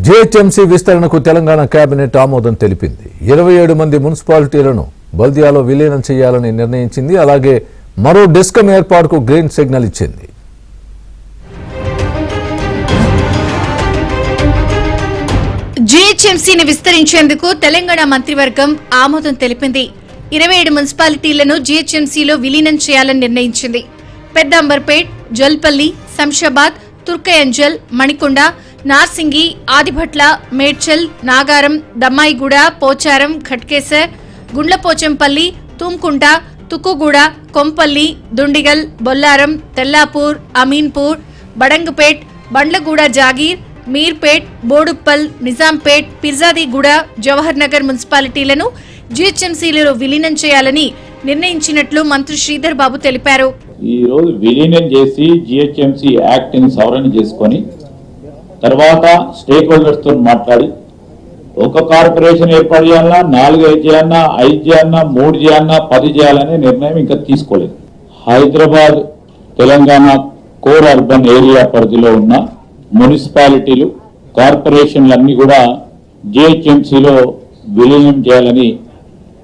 GHMC విస్తరణకు Telangana cabinet ఆమోదం తెలిపింది. 27 మంది మున్సిపాలిటీలను బల్దియాలో విలీనం చేయాలని నిర్ణయించింది. అలాగే మరో డిస్కమ్ ఏర్పాటుకు గ్రీన్ సిగ్నల్ ఇచ్చింది. జీహెచ్ఎంసీని విస్తరించేందుకు తెలంగాణ మంత్రివర్గం ఆమోదం తెలిపింది. 27 మున్సిపాలిటీలను జీహెచ్ఎంసీలో విలీనం చేయాలని నిర్ణయించింది. పెద్ద అంబర్పేట్, జల్పల్లి, శంషాబాద్, తుర్కయంజల్, మణికొండ, నార్సింగి, ఆదిభట్ల, మేడ్చల్, నాగారం, దమ్మాయిగూడ, పోచారం, ఖట్కేసర్, గుండ్లపోచంపల్లి, తుమ్కుంట, తుక్కుగూడ, కొంపల్లి, దుండిగల్, బొల్లారం, తెల్లాపూర్, అమీన్పూర్, బడంగపేట్, బండ్లగూడ, జాగీర్, మీర్పేట్, బోడుప్పల్, నిజాంపేట్, పిర్జాదిగూడ, జవహర్ నగర్ మున్సిపాలిటీలను జీహెచ్ఎంసీలో విలీనం చేయాలని నిర్ణయించినట్లు మంత్రి శ్రీధర్ బాబు తెలిపారు. ఈ రోజు విలీనం చేసి జీహెచ్ఎంసీ యాక్ట్ ని సవరణ చేసుకొని తర్వాత స్టేక్ హోల్డర్స్ తో మాట్లాడి ఒక కార్పొరేషన్ ఏర్పాటు చేయాలన్నా, 4 చేయాలన్నా, 5 చేయాలన్నా, 3 చేయాలన్నా, 10 చేయాలనే నిర్ణయం ఇంకా తీసుకోలేదు. Hyderabad Telangana core urban area పరిధిలో ఉన్న మున్సిపాలిటీలు, కార్పొరేషన్లన్నీ కూడా జీహెచ్ఎంసీలో విలీనం చేయాలని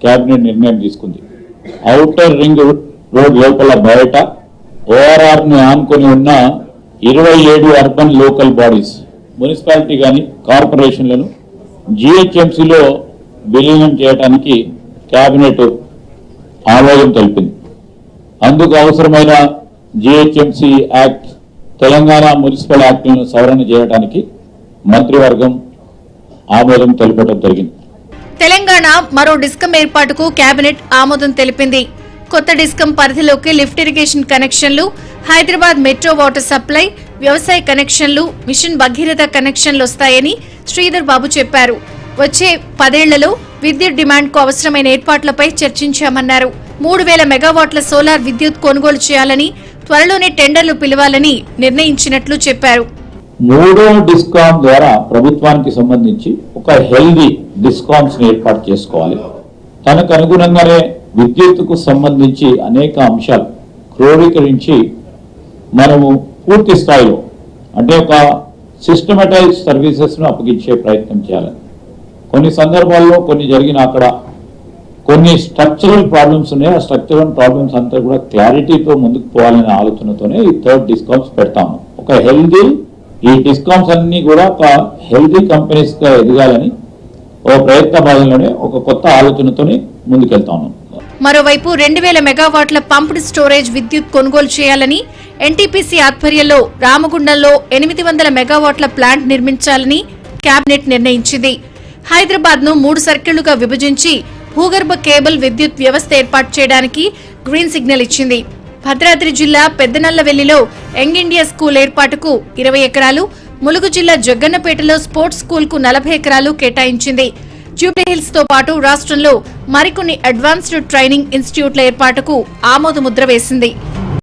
కేబినెట్ నిర్ణయం తీసుకుంది. ఔటర్ రింగ్ రోడ్ లోపల బయట ఓఆర్ఆర్ ని ఆనుకొని ఉన్న 27 అర్బన్ లోకల్ బాడీస్, మున్సిపాలిటీ కానీ కార్పొరేషన్లను జీహెచ్ఎంసీలో విలీనం చేయడానికి కేబినెట్ ఆమోదం తెలిపింది. అందుకు అవసరమైన జీహెచ్ఎంసీ యాక్ట్, తెలంగాణ మున్సిపల్ యాక్ట్లను సవరణ చేయడానికి మంత్రివర్గం ఆమోదం తెలపడం జరిగింది. తెలంగాణ మరో డిస్కమ్ ఏర్పాటుకు కేబినెట్ ఆమోదం తెలిపింది. కొత్త డిస్కమ్ పరిధిలోకి లిఫ్ట్ ఇరిగేషన్ కనెక్షన్లు, హైదరాబాద్ మెట్రో వాటర్ సప్లై, వ్యవసాయ కనెక్షన్లు, మిషన్ భగీరథ కనెక్షన్లు వస్తాయని శ్రీధర్ బాబు చెప్పారు. వచ్చే 10 ఏళ్లలో విద్యుత్ డిమాండ్ కు అవసరమైన ఏర్పాట్లపై చర్చించామన్నారు. 3000 మెగావాట్ల సోలార్ విద్యుత్ కొనుగోలు చేయాలని, త్వరలోనే టెండర్లు పిలవాలని నిర్ణయించినట్లు చెప్పారు. 3వ డిస్కామ్ ద్వారా ప్రభుత్వానికి సంబంధించి ఒక హెల్దీ డిస్కామ్స్ ని ఏర్పాటు చేసుకోవాలి. తనకు అనుగుణంగానే విద్యుత్తుకు సంబంధించి అనేక అంశాలు క్రోడీకరించి మనము పూర్తి స్థాయిలో అంటే ఒక సిస్టమేటైజ్ సర్వీసెస్ ను అప్పగించే ప్రయత్నం చేయాలి. కొన్ని సందర్భాల్లో కొన్ని జరిగిన అక్కడ కొన్ని స్ట్రక్చరల్ ప్రాబ్లమ్స్ ఉన్నాయి. ఆ స్ట్రక్చరల్ ప్రాబ్లమ్స్ అంతా కూడా క్లారిటీతో ముందుకు పోవాలనే ఆలోచనతోనే ఈ 3rd డిస్కామ్స్ పెడతాము. ఒక హెల్దీ ఈ డిస్కామ్స్ అన్ని కూడా ఒక హెల్దీ కంపెనీస్ గా ఎదగాలని ఒక ప్రయత్న భాగంలోనే ఒక కొత్త ఆలోచనతోనే ముందుకెళ్తాము. మరోవైపు 2000 మెగావాట్ల పంప్డ్ స్టోరేజ్ విద్యుత్ కొనుగోలు చేయాలని, ఎన్టీపీసీ ఆధ్వర్యంలో రామగుండంలో 800 మెగావాట్ల ప్లాంట్ నిర్మించాలని కేబినెట్ నిర్ణయించింది. హైదరాబాద్ ను 3 సర్కిళ్లుగా విభజించి భూగర్భ కేబుల్ విద్యుత్ వ్యవస్థ ఏర్పాటు చేయడానికి గ్రీన్ సిగ్నల్ ఇచ్చింది. భద్రాద్రి జిల్లా పెద్దనల్లవెల్లిలో యంగ్ ఇండియా స్కూల్ ఏర్పాటుకు 20 ఎకరాలు, ములుగు జిల్లా జగ్గన్నపేటలో స్పోర్ట్స్ స్కూల్ కు 40 ఎకరాలు కేటాయించింది. జూబ్లీహిల్స్ తో పాటు రాష్ట్రంలో మరికొన్ని అడ్వాన్స్డ్ ట్రైనింగ్ ఇన్స్టిట్యూట్ల ఏర్పాటుకు ఆమోదముద్ర వేసింది.